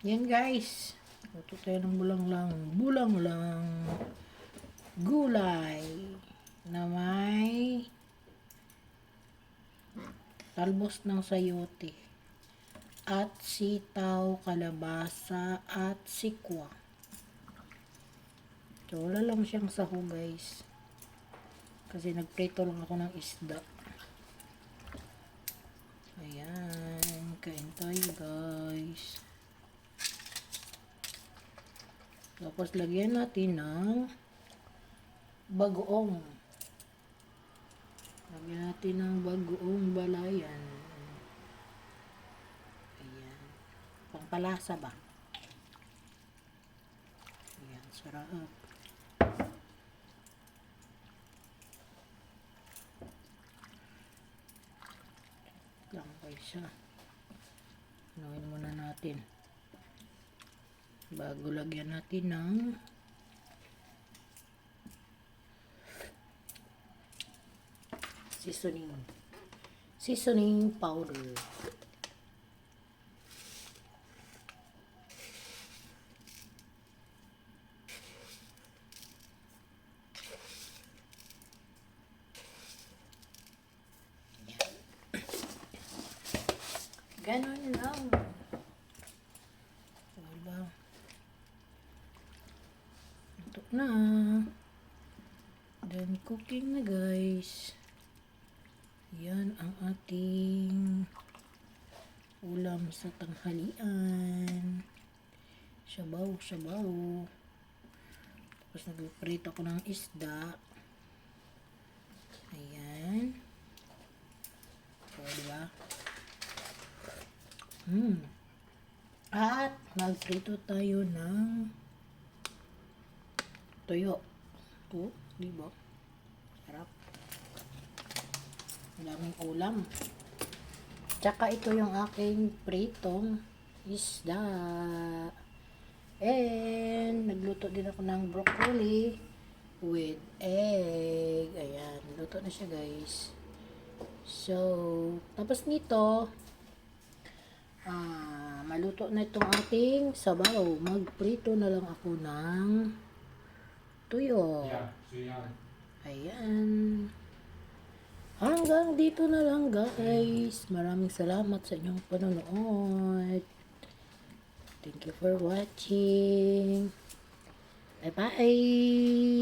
Yan guys. Luto tayo ng bulang lang gulay na may talbos ng sayote at sitaw, kalabasa at sikwa. So, wala lang siyang saho guys. Kasi nagprito lang ako ng isda. Ayan, kain tayo guys. Tapos lagyan natin ng bagoong. Lagyan natin ng bagoong balayan. Ayan. Pangpalasa ba? Ayan, sarap. Lang kayo siya. Anuin muna natin. Bago lagyan natin ng seasoning powder. Ganon lang. Diba? Ito na. Then cooking na guys. Yan ang ating ulam sa tanghalian. Sabaw. Tapos nagprito ko ng isda. Ayan. O, diba? At magprito tayo ng tuyo. O, diba? Sarap. Daming ulam. Tsaka ito yung aking pritong isda. And nagluto din ako ng broccoli with egg. Ayan, luto na siya guys. So, tapos nito, maluto na itong ating sabaw. Magprito na lang ako ng tuyo. Ayan. Hanggang dito na lang guys. Maraming salamat sa inyong panonood. Thank you for watching. Bye-bye.